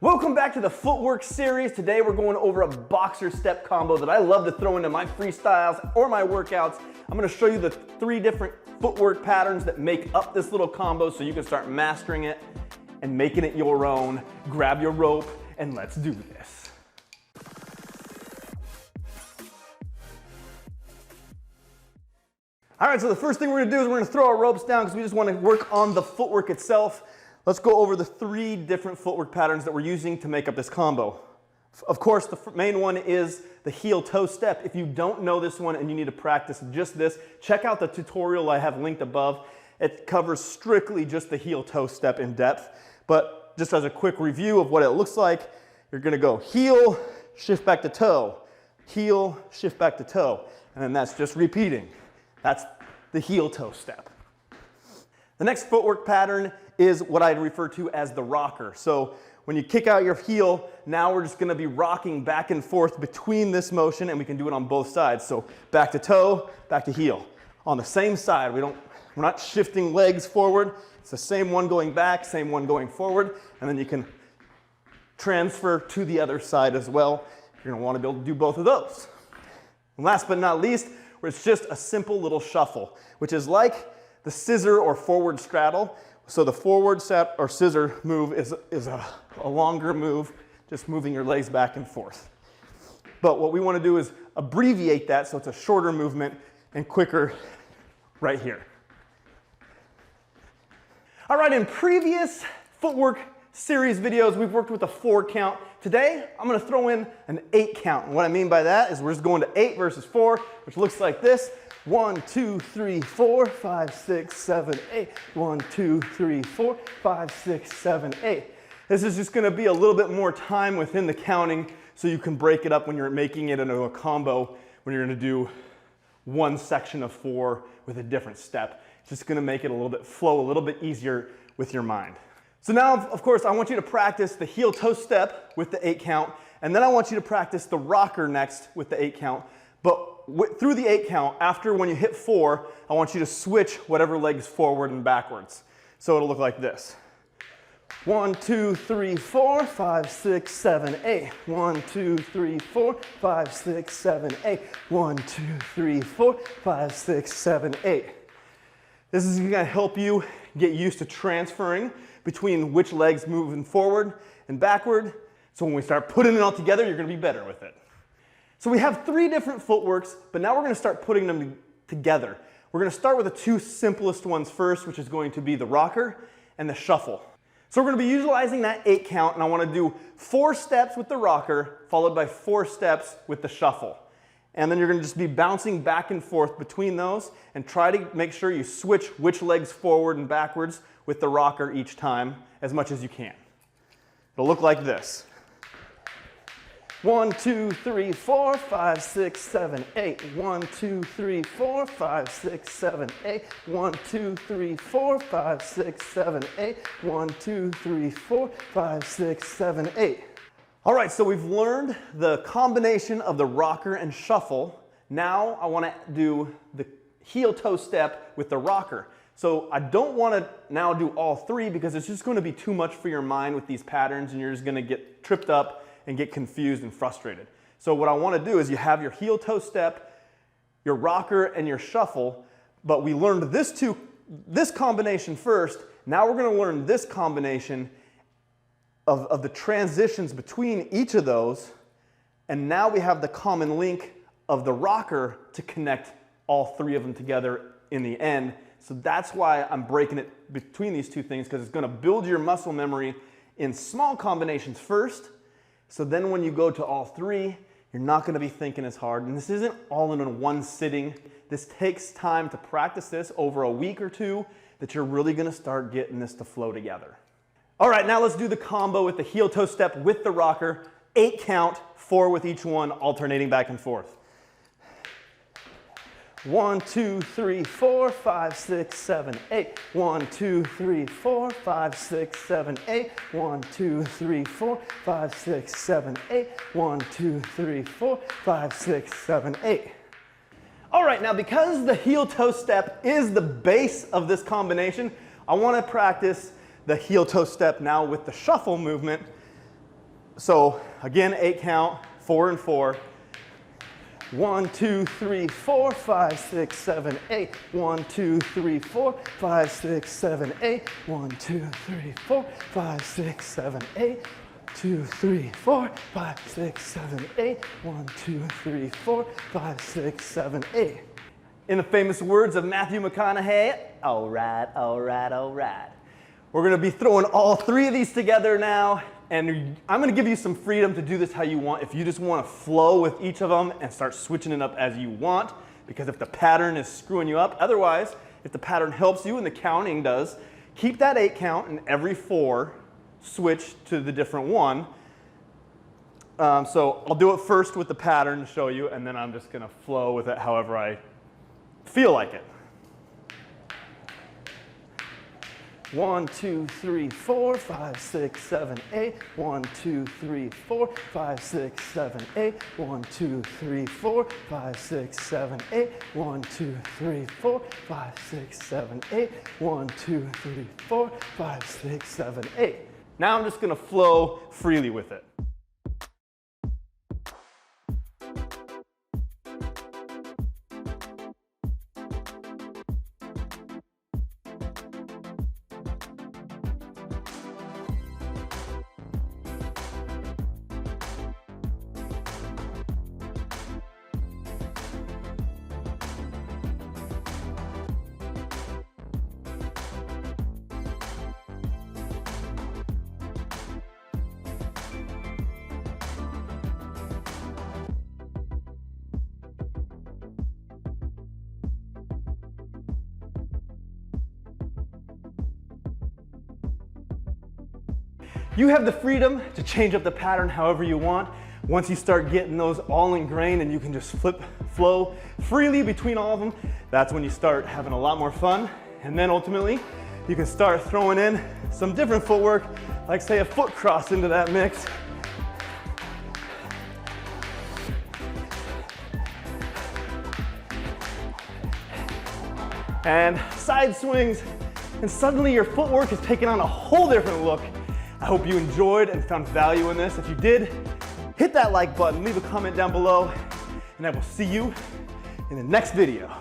Welcome back to the Footwork series. Today we're going over a boxer step combo that I love to throw into my freestyles or my workouts. I'm going to show you the 3 different footwork patterns that make up this little combo so you can start mastering it and making it your own. Grab your rope and let's do this. All right, so the first thing we're going to do is we're going to throw our ropes down because we just want to work on the footwork itself. Let's go over the 3 different footwork patterns that we're using to make up this combo. Of course, the main one is the heel-toe step. If you don't know this one and you need to practice just this, check out the tutorial I have linked above. It covers strictly just the heel-toe step in depth. But just as a quick review of what it looks like, you're going to go heel, shift back to toe, heel, shift back to toe. And then that's just repeating. That's the heel-toe step. The next footwork pattern is what I refer to as the rocker. So when you kick out your heel, now we're just going to be rocking back and forth between this motion, and we can do it on both sides. So back to toe, back to heel. On the same side, we're not shifting legs forward. It's the same one going back, same one going forward, and then you can transfer to the other side as well. You're going to want to be able to do both of those. And last but not least, it's just a simple little shuffle, which is like the scissor or forward straddle. So the forward set or scissor move is a longer move, just moving your legs back and forth. But what we want to do is abbreviate that so it's a shorter movement and quicker right here. All right, in previous footwork series videos, we've worked with a 4 count. Today, I'm going to throw in an 8 count. And what I mean by that is we're just going to 8 versus 4, which looks like this. 1, 2, 3, 4, 5, 6, 7, 8. 1, 2, 3, 4, 5, 6, 7, 8. This is just going to be a little bit more time within the counting so you can break it up when you're making it into a combo when you're going to do one section of 4 with a different step. It's just going to make it a little bit flow a little bit easier with your mind. So now, of course, I want you to practice the heel-toe step with the 8 count, and then I want you to practice the rocker next with the 8 count. But through the 8 count, after when you hit 4, I want you to switch whatever legs forward and backwards. So it'll look like this. 1, 2, 3, 4, 5, 6, 7, 8. 1, 2, 3, 4, 5, 6, 7, 8. 1, 2, 3, 4, 5, 6, 7, 8. This is going to help you get used to transferring between which legs moving forward and backward. So when we start putting it all together, you're going to be better with it. So we have 3 different footworks, but now we're going to start putting them together. We're going to start with the 2 simplest ones first, which is going to be the rocker and the shuffle. So we're going to be utilizing that 8 count, and I want to do 4 steps with the rocker, followed by 4 steps with the shuffle. And then you're going to just be bouncing back and forth between those, and try to make sure you switch which legs forward and backwards with the rocker each time as much as you can. It'll look like this. 1, 2, 3, 4, 5, 6, 7, 8. 1, 2, 3, 4, 5, 6, 7, 8. 1, 2, 3, 4, 5, 6, 7, 8. 1, 2, 3, 4, 5, 6, 7, 8. All right, so we've learned the combination of the rocker and shuffle. Now I want to do the heel-toe step with the rocker. So I don't want to now do all 3 because it's just going to be too much for your mind with these patterns and you're just going to get tripped up and get confused and frustrated. So what I want to do is you have your heel-toe step, your rocker, and your shuffle, but we learned this combination first. Now we're going to learn this combination of the transitions between each of those, and now we have the common link of the rocker to connect all 3 of them together in the end. So that's why I'm breaking it between these 2 things, because it's going to build your muscle memory in small combinations first. So then when you go to all 3, you're not going to be thinking as hard. And this isn't all in one sitting. This takes time to practice this over a week or 2 that you're really going to start getting this to flow together. All right, now let's do the combo with the heel-toe step with the rocker. 8 count, 4 with each one, alternating back and forth. 1, 2, 3, 4, 5, 6, 7, 8. 1, 2, 3, 4, 5, 6, 7, 8. 1, 2, 3, 4, 5, 6, 7, 8. 1, 2, 3, 4, 5, 6, 7, 8. All right, now because the heel-toe step is the base of this combination, I want to practice the heel-toe step now with the shuffle movement So again, 8 count, 4 and 4. 1, 2, 3, 4, 5, 6, 7, 8. 1, 2, 3, 4, 5, 6, 7, 8. 1, 2, 3, 4, 5, 6, 7, 8. 2, 3, 4, 5, 6, 7, 8. 1, 2, 3, 4, 5, 6, 7, 8. In the famous words of Matthew McConaughey, all right, all right, all right. We're gonna be throwing all 3 of these together now, and I'm gonna give you some freedom to do this how you want. If you just wanna flow with each of them and start switching it up as you want, because if the pattern is screwing you up, otherwise, if the pattern helps you and the counting does, keep that 8 count and every 4 switch to the different one. So I'll do it first with the pattern to show you, and then I'm just gonna flow with it however I feel like it. 1, 2, 3, 4, 5, 6, 7, 8. 1, 2, 3, 4, 5, 6, 7, 8. 1, 2, 3, 4, 5, 6, 7, 8. 1, 2, 3, 4, 5, 6, 7, 8. 1, 2, 3, 4, 5, 6, 7, 8. Now I'm just gonna flow freely with it. You have the freedom to change up the pattern however you want. Once you start getting those all ingrained and you can just flow freely between all of them, that's when you start having a lot more fun. And then ultimately, you can start throwing in some different footwork, like say a foot cross into that mix. And side swings, and suddenly your footwork has taken on a whole different look. I hope you enjoyed and found value in this. If you did, hit that like button, leave a comment down below, and I will see you in the next video.